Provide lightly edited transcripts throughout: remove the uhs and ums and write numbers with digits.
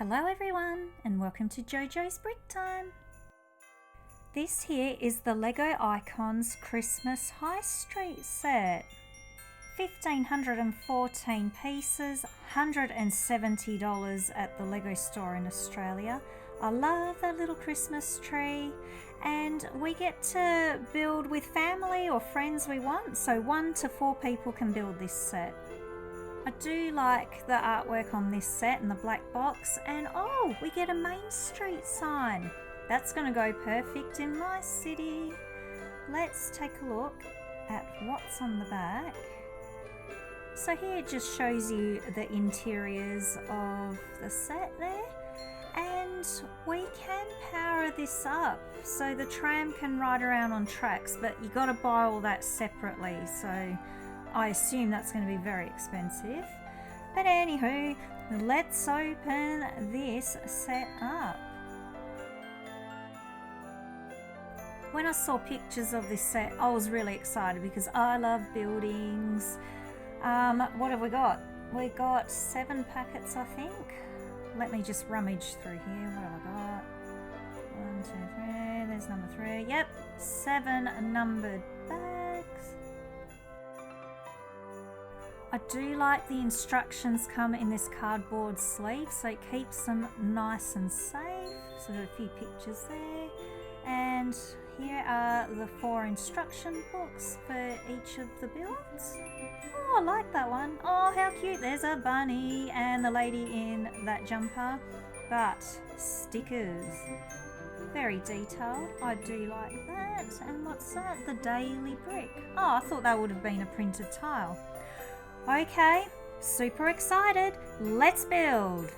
Hello everyone and welcome to JoJo's Brick Time. This here is the Lego Icons Christmas High Street set. 1,514 pieces, $170 at the Lego store in Australia. I love that little Christmas tree, and we get to build with family or friends we want, so 1 to 4 people can build this set. I do like the artwork on this set and the black box, and oh, we get a Main Street sign. That's going to go perfect in my city. Let's take a look at what's on the back. So here it just shows you the interiors of the set there, and we can power this up so the tram can ride around on tracks, but you got to buy all that separately, so I assume that's going to be very expensive. But anywho, let's open this set up. When I saw pictures of this set, I was really excited because I love buildings. What have we got? We got 7 packets, I think. Let me just rummage through here. What have I got? 1, 2, 3. There's number 3. Yep, 7 numbered bags. I do like the instructions come in this cardboard sleeve, so it keeps them nice and safe. So a few pictures there. And here are the 4 instruction books for each of the builds. Oh, I like that one. Oh, how cute. There's a bunny and the lady in that jumper. But stickers. Very detailed. I do like that. And what's that? The daily brick. Oh, I thought that would have been a printed tile. Okay, super excited. Let's build.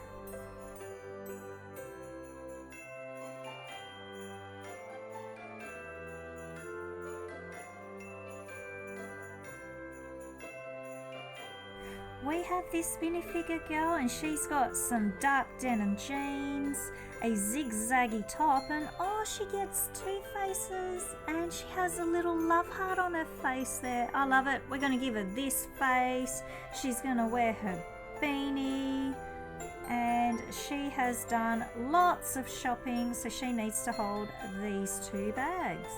We have this minifigure girl, and she's got some dark denim jeans, a zigzaggy top, and oh, she gets 2 faces, and she has a little love heart on her face there. I love it. We're going to give her this face. She's going to wear her beanie, and she has done lots of shopping, so she needs to hold these 2 bags.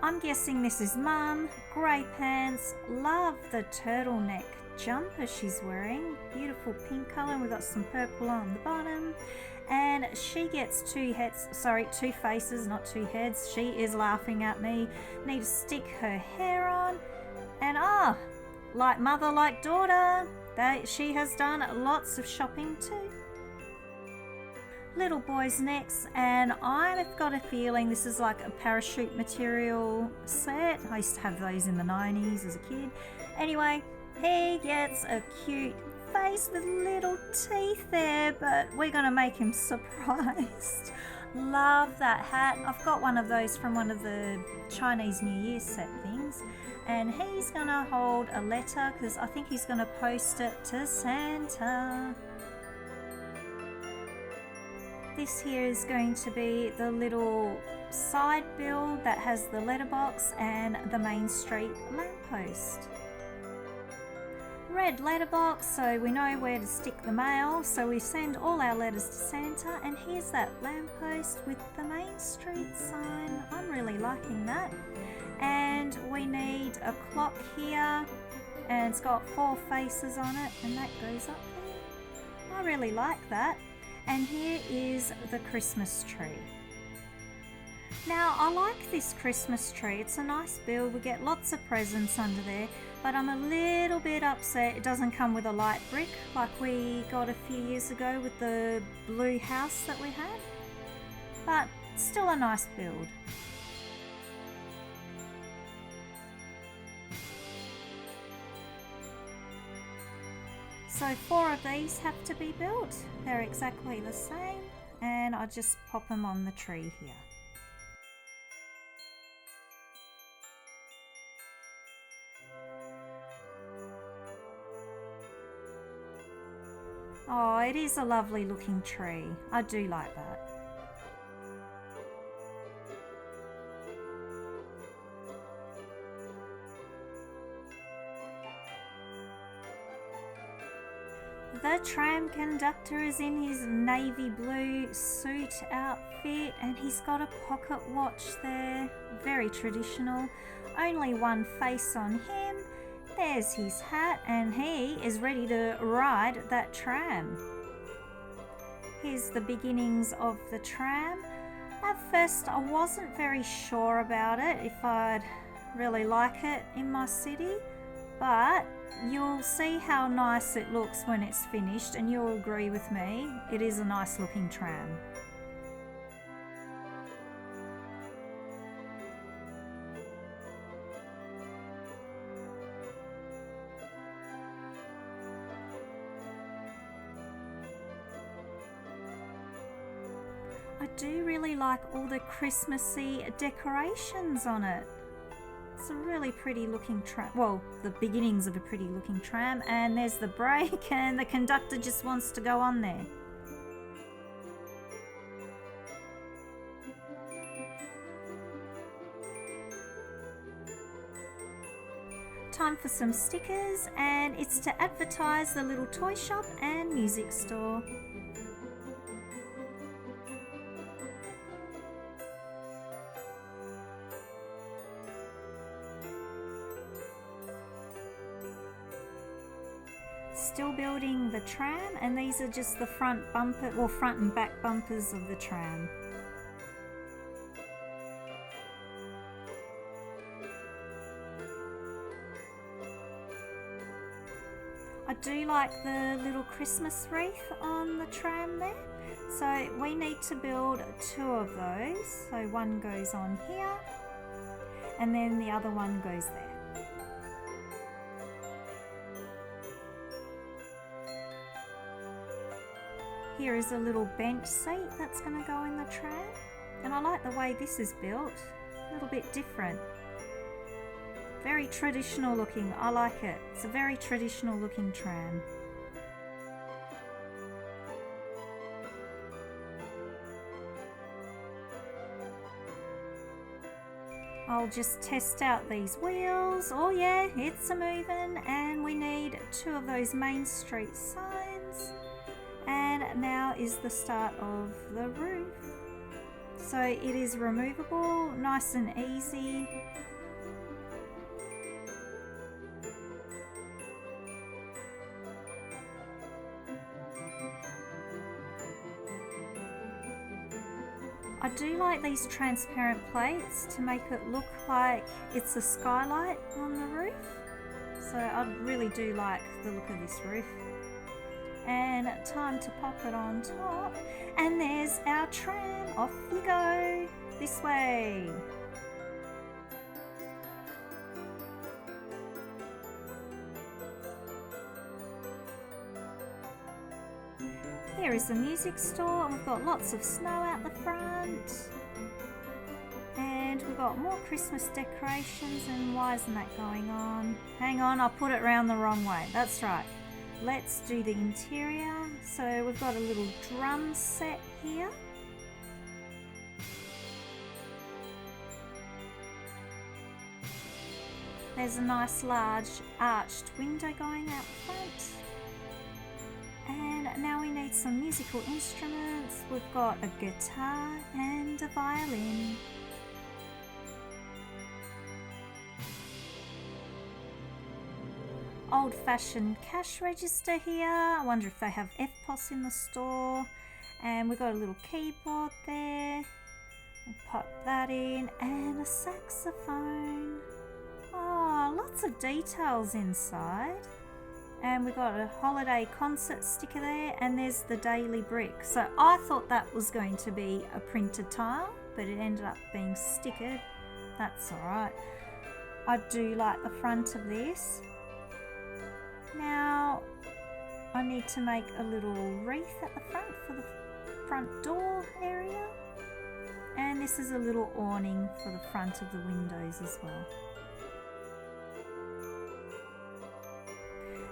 I'm guessing this is Mum. Grey pants. Love the turtleneck jumper she's wearing. Beautiful pink colour, and we've got some purple on the bottom. And she gets 2 faces, not 2 heads. She is laughing at me. Need to stick her hair on. And like mother, like daughter. She has done lots of shopping too. Little boys next, and I've got a feeling this is like a parachute material set. I used to have those in the 90s as a kid. Anyway, he gets a cute face with little teeth there, but we're going to make him surprised. Love that hat. I've got one of those from one of the Chinese New Year set things, and he's going to hold a letter because I think he's going to post it to Santa. This here is going to be the little side build that has the letterbox and the Main Street lamppost. Red letterbox, so we know where to stick the mail, so we send all our letters to Santa, and here's that lamppost with the Main Street sign. I'm really liking that. And we need a clock here, and it's got 4 faces on it, and that goes up there. I really like that. And here is the Christmas tree. Now, I like this Christmas tree. It's a nice build. We get lots of presents under there, but I'm a little bit upset it doesn't come with a light brick like we got a few years ago with the blue house that we had. But still a nice build. So 4 of these have to be built. They're exactly the same, and I'll just pop them on the tree here. Oh, it is a lovely looking tree. I do like that. The The tram conductor is in his navy blue suit outfit and he's got a pocket watch there. Very traditional. Only one face on him. There's his hat and he is ready to ride that tram. Here's the beginnings of the tram. At first I wasn't very sure about it, if I'd really like it in my city, but you'll see how nice it looks when it's finished and you'll agree with me, it is a nice looking tram. I do really like all the Christmassy decorations on it. It's a really pretty looking tram, well, the beginnings of a pretty looking tram, and there's the brake and the conductor just wants to go on there. Time for some stickers, and it's to advertise the little toy shop and music store. Still building the tram, and these are just the front bumper, or front and back bumpers of the tram. I do like the little Christmas wreath on the tram there, so we need to build two of those. So one goes on here and then the other one goes there. Here is a little bench seat that's going to go in the tram, and I like the way this is built, a little bit different. Very traditional looking, I like it. It's a very traditional looking tram. I'll just test out these wheels. Oh yeah, it's a moving, and we need two of those Main Street signs. And now is the start of the roof. So it is removable, nice and easy. I do like these transparent plates to make it look like it's a skylight on the roof. So I really do like the look of this roof. And time to pop it on top, and there's our tram. Off you go, this way. Here is the music store, and we've got lots of snow out the front, and we've got more Christmas decorations. And why isn't that going on? Hang on, I put it round the wrong way. That's right. Let's do the interior. So we've got a little drum set here. There's a nice large arched window going out front. And now we need some musical instruments. We've got a guitar and a violin. Old-fashioned cash register here. I wonder if they have FPOS in the store. And we've got a little keyboard there. We'll pop that in, and a saxophone. Oh, lots of details inside. And we've got a holiday concert sticker there, and there's the daily brick. So I thought that was going to be a printed tile, but it ended up being stickered. That's alright. I do like the front of this. Now I need to make a little wreath at the front for the front door area, and this is a little awning for the front of the windows as well.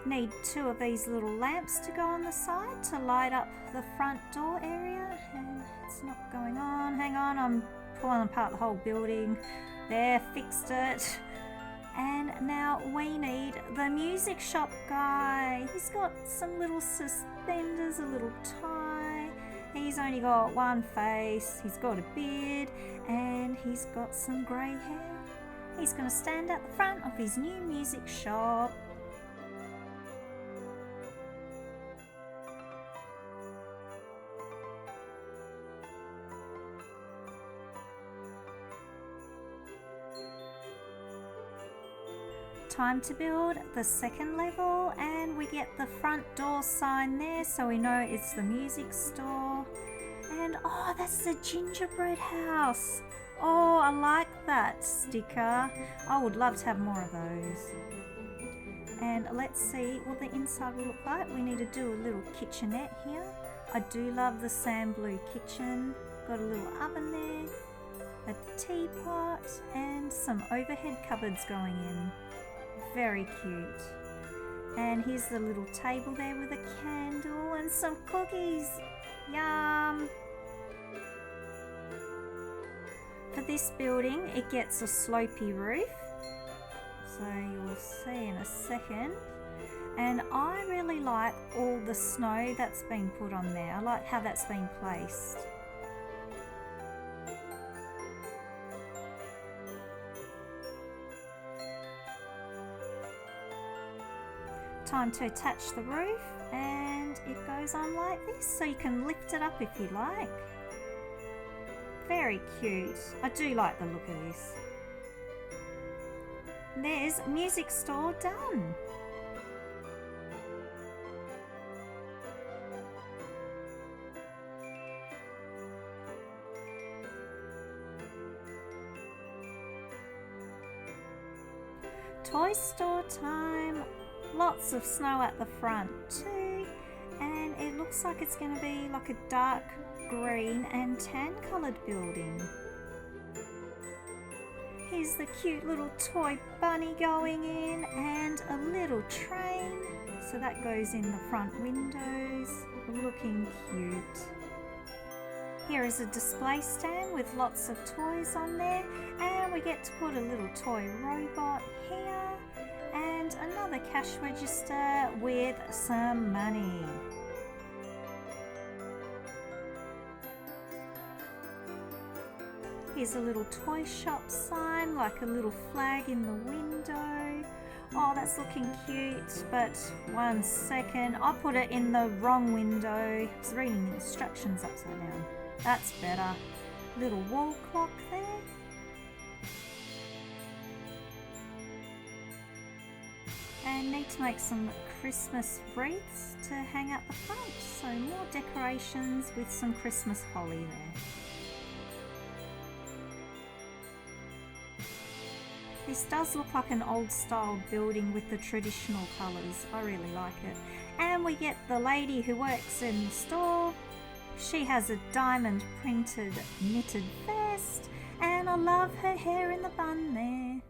Need two of these little lamps to go on the side to light up the front door area, and it's not going on. Hang on, I'm pulling apart the whole building. There, fixed it. And now we need the music shop guy. He's got some little suspenders, a little tie. He's only got one face, he's got a beard, and he's got some grey hair. He's going to stand at the front of his new music shop. Time to build the second level, and we get the front door sign there so we know it's the music store. And oh, that's the gingerbread house. Oh, I like that sticker. I would love to have more of those. And let's see what the inside will look like. We need to do a little kitchenette here. I do love the sand blue kitchen. Got a little oven there, a teapot, and some overhead cupboards going in. Very cute. And here's the little table there with a candle and some cookies. Yum! For this building, it gets a slopey roof, so you'll see in a second. And I really like all the snow that's been put on there. I like how that's been placed. Time to attach the roof, and it goes on like this, so you can lift it up if you like. Very cute. I do like the look of this. There's music store done. Toy store time. Lots of snow at the front too, and it looks like it's going to be like a dark green and tan coloured building. Here's the cute little toy bunny going in, and a little train, so that goes in the front windows, looking cute. Here is a display stand with lots of toys on there, and we get to put a little toy robot here, and another cash register with some money. Here's a little toy shop sign, like a little flag in the window. Oh, that's looking cute, but 1 second, I put it in the wrong window. I was reading the instructions upside down. That's better. Little wall clock there. And need to make some Christmas wreaths to hang up the front. So more decorations with some Christmas holly there. This does look like an old style building with the traditional colours. I really like it. And we get the lady who works in the store. She has a diamond printed knitted vest, and I love her hair in the bun there.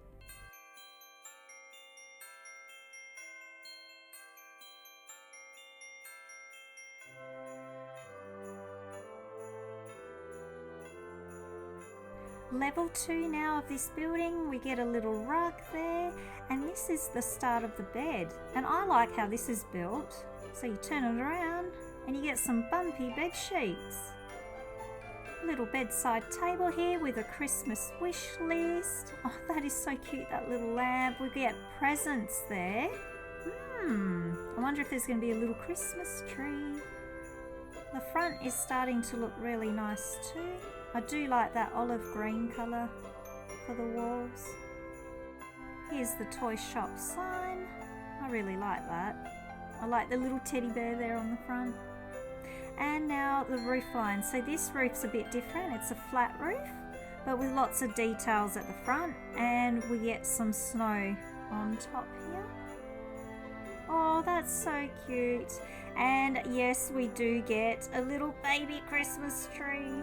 Level 2 now of this building, we get a little rug there, and this is the start of the bed. And I like how this is built. So you turn it around and you get some bumpy bed sheets. Little bedside table here with a Christmas wish list. Oh, that is so cute, that little lamp. We get presents there. I wonder if there's going to be a little Christmas tree. The front is starting to look really nice too. I do like that olive green colour for the walls. Here's the toy shop sign. I really like that. I like the little teddy bear there on the front. And now the roof line. So this roof's a bit different. It's a flat roof, but with lots of details at the front, and we get some snow on top here. Oh, that's so cute. And yes, we do get a little baby Christmas tree.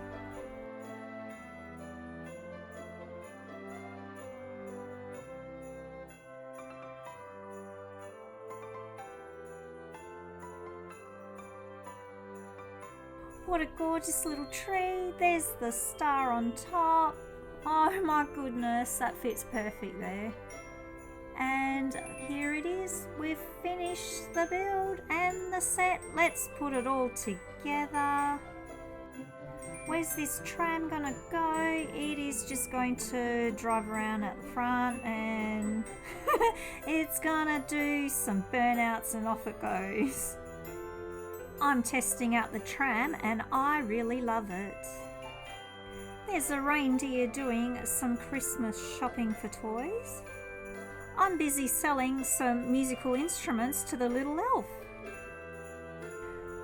What a gorgeous little tree. There's the star on top. Oh my goodness, that fits perfect there. And here it is, we've finished the build and the set. Let's put it all together. Where's this tram gonna go? It is just going to drive around at the front and it's gonna do some burnouts and off it goes. I'm testing out the tram and I really love it. There's a reindeer doing some Christmas shopping for toys. I'm busy selling some musical instruments to the little elf.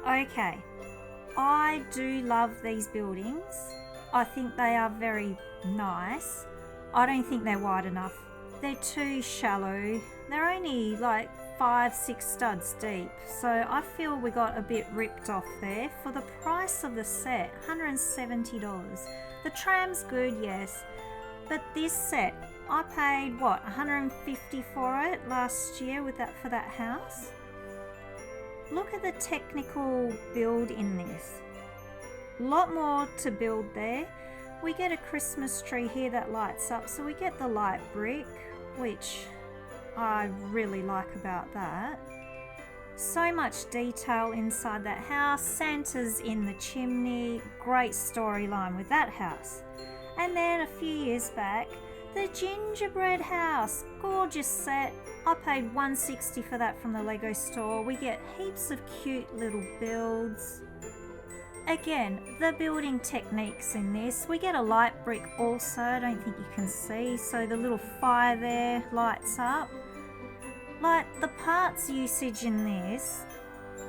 Okay, I do love these buildings. I think they are very nice. I don't think they're wide enough. They're too shallow. They're only like 5-6 studs deep, so I feel we got a bit ripped off there. For the price of the set, $170. The tram's good, yes, but this set, I paid what, $150 for it last year for that house. Look at the technical build in this. A lot more to build there. We get a Christmas tree here that lights up, so we get the light brick, which I really like about that. So much detail inside that house. Santa's in the chimney. Great storyline with that house. And then a few years back, the gingerbread house. Gorgeous set. I paid $160 for that from the Lego store. We get heaps of cute little builds. Again, the building techniques in this. We get a light brick also. I don't think you can see. So the little fire there lights up. Like, the parts usage in this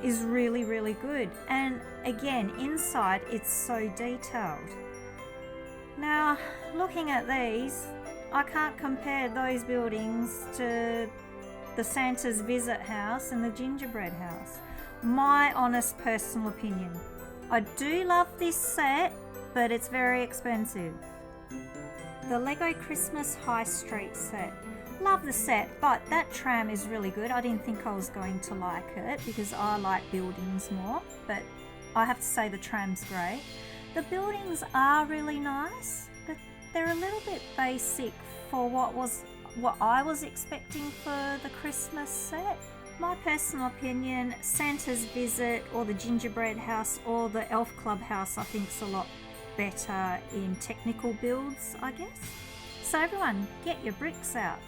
is really, really good. And again, inside it's so detailed. Now, looking at these, I can't compare those buildings to the Santa's Visit house and the gingerbread house. My honest personal opinion. I do love this set, but it's very expensive. The Lego Christmas High Street set. Love the set, but that tram is really good. I didn't think I was going to like it because I like buildings more, but I have to say the tram's great. The buildings are really nice, but they're a little bit basic for what I was expecting for the Christmas set. My personal opinion, Santa's Visit or the Gingerbread House or the Elf Club House I think is a lot better in technical builds, I guess. So everyone, get your bricks out.